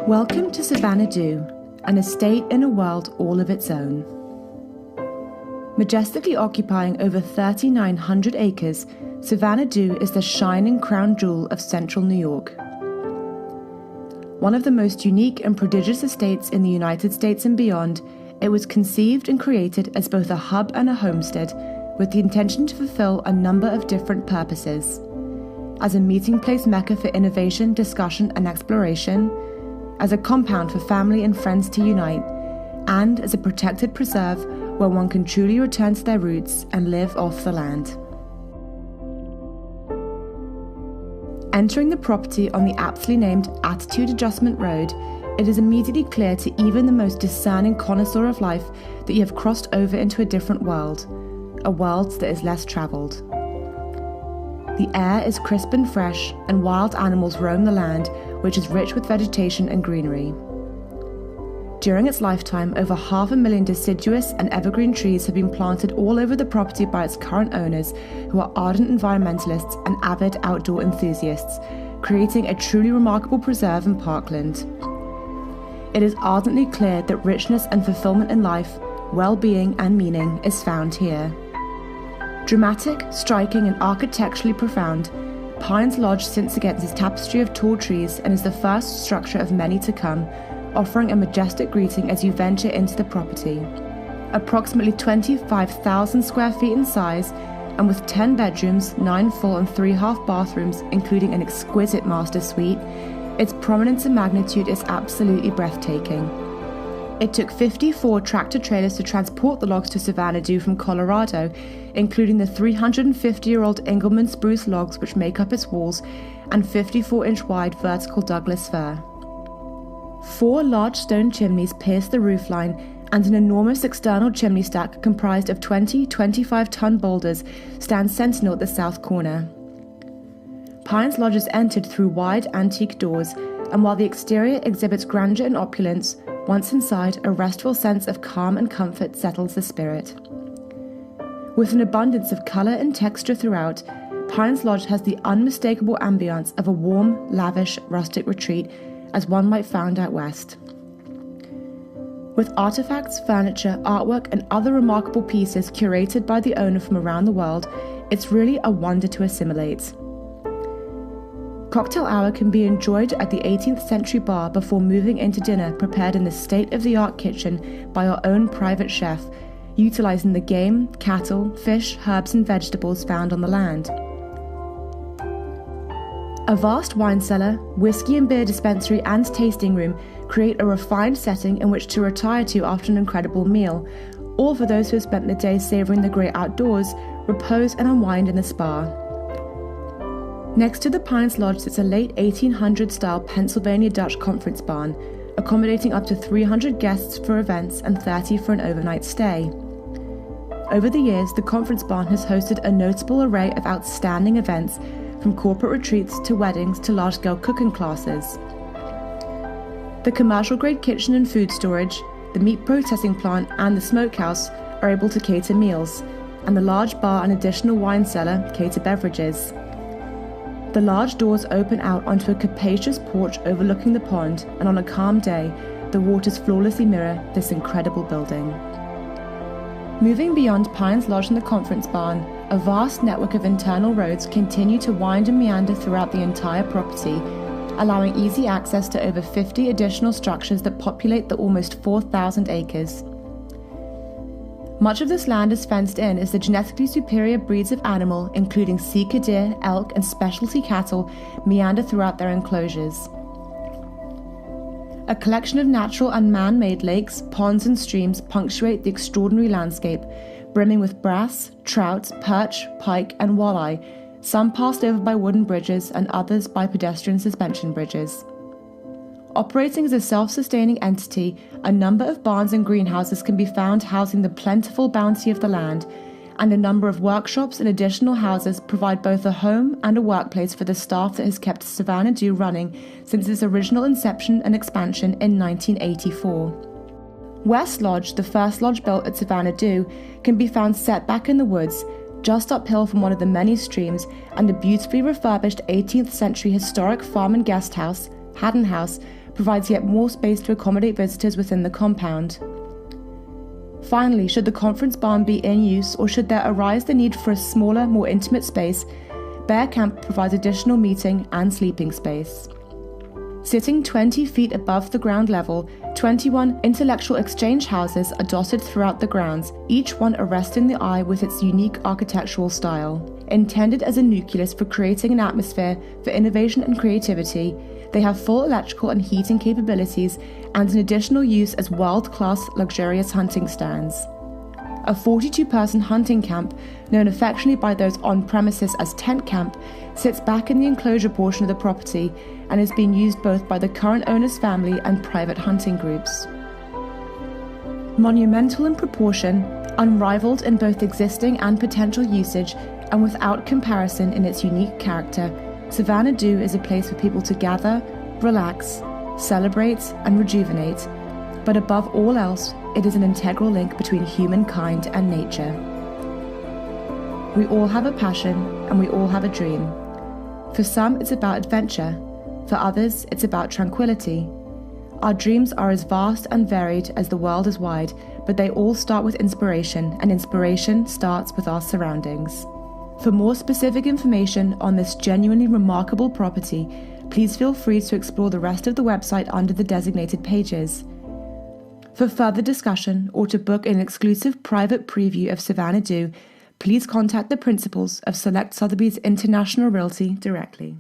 Welcome to Savannah, an estate in a world all of its own. Majestically occupying over 3,900 acres, Savannah is the shining crown jewel of central New York. One of the most unique and prodigious estates in the United States and beyond, it was conceived and created as both a hub and a homestead, with the intention to fulfill a number of different purposes. As a meeting place mecca for innovation, discussion and exploration, as a compound for family and friends to unite, and as a protected preserve where one can truly return to their roots and live off the land. Entering the property on the aptly named Attitude Adjustment Road, it is immediately clear to even the most discerning connoisseur of life that you have crossed over into a different world, a world that is less travelled. The air is crisp and fresh, and wild animals roam the land, which is rich with vegetation and greenery. During its lifetime, over 500,000 deciduous and evergreen trees have been planted all over the property by its current owners, who are ardent environmentalists and avid outdoor enthusiasts, creating a truly remarkable preserve and parkland. It is ardently clear that richness and fulfillment in life, well-being and meaning is found here. Dramatic, striking and architecturally profound, Pines Lodge sits against its tapestry of tall trees and is the first structure of many to come, offering a majestic greeting as you venture into the property. Approximately 25,000 square feet in size, and with 10 bedrooms, 9 full and 3 half bathrooms, including an exquisite master suite, its prominence and magnitude is absolutely breathtaking. It took 54 tractor trailers to transport the logs to Savannah from Colorado, including the 350-year-old Engelmann spruce logs which make up its walls, and 54-inch wide vertical Douglas fir. 4 large stone chimneys pierce the roofline, and an enormous external chimney stack comprised of 20 25-ton boulders stands sentinel at the south corner. Pines Lodge is entered through wide antique doors, and while the exterior exhibits grandeur and opulence, once inside, a restful sense of calm and comfort settles the spirit. With an abundance of colour and texture throughout, Pines Lodge has the unmistakable ambience of a warm, lavish, rustic retreat, as one might find out west. With artefacts, furniture, artwork and other remarkable pieces curated by the owner from around the world, it's really a wonder to assimilate. Cocktail hour can be enjoyed at the 18th century bar before moving into dinner prepared in the state-of-the-art kitchen by our own private chef, utilising the game, cattle, fish, herbs and vegetables found on the land. A vast wine cellar, whiskey and beer dispensary and tasting room create a refined setting in which to retire to after an incredible meal, or for those who have spent the day savouring the great outdoors, repose and unwind in the spa. Next to the Pines Lodge sits a late 1800s-style Pennsylvania Dutch conference barn, accommodating up to 300 guests for events and 30 for an overnight stay. Over the years, the conference barn has hosted a notable array of outstanding events, from corporate retreats to weddings to large-scale cooking classes. The commercial-grade kitchen and food storage, the meat processing plant and the smokehouse are able to cater meals, and the large bar and additional wine cellar cater beverages. The large doors open out onto a capacious porch overlooking the pond, and on a calm day, the waters flawlessly mirror this incredible building. Moving beyond Pines Lodge and the conference barn, a vast network of internal roads continue to wind and meander throughout the entire property, allowing easy access to over 50 additional structures that populate the almost 4,000 acres. Much of this land is fenced in as the genetically superior breeds of animal, including sika deer, elk, and specialty cattle, meander throughout their enclosures. A collection of natural and man-made lakes, ponds, and streams punctuate the extraordinary landscape, brimming with bass, trout, perch, pike, and walleye, some passed over by wooden bridges and others by pedestrian suspension bridges. Operating as a self-sustaining entity, a number of barns and greenhouses can be found housing the plentiful bounty of the land, and a number of workshops and additional houses provide both a home and a workplace for the staff that has kept Savannah running since its original inception and expansion in 1984. West Lodge, the first lodge built at Savannah, can be found set back in the woods, just uphill from one of the many streams, and a beautifully refurbished 18th century historic farm and guest house, Haddon House, provides yet more space to accommodate visitors within the compound. Finally, should the conference barn be in use or should there arise the need for a smaller, more intimate space, Bear Camp provides additional meeting and sleeping space. Sitting 20 feet above the ground level, 21 intellectual exchange houses are dotted throughout the grounds, each one arresting the eye with its unique architectural style. Intended as a nucleus for creating an atmosphere for innovation and creativity, they have full electrical and heating capabilities and an additional use as world-class luxurious hunting stands. A 42-person hunting camp, known affectionately by those on premises as Tent Camp, sits back in the enclosure portion of the property and is being used both by the current owner's family and private hunting groups. Monumental in proportion, unrivaled in both existing and potential usage, and without comparison in its unique character, Savannah Do is a place for people to gather, relax, celebrate, and rejuvenate. But above all else, it is an integral link between humankind and nature. We all have a passion, and we all have a dream. For some, it's about adventure. For others, it's about tranquility. Our dreams are as vast and varied as the world is wide, but they all start with inspiration, and inspiration starts with our surroundings. For more specific information on this genuinely remarkable property, please feel free to explore the rest of the website under the designated pages. For further discussion or to book an exclusive private preview of Savannah Do, please contact the principals of Select Sotheby's International Realty directly.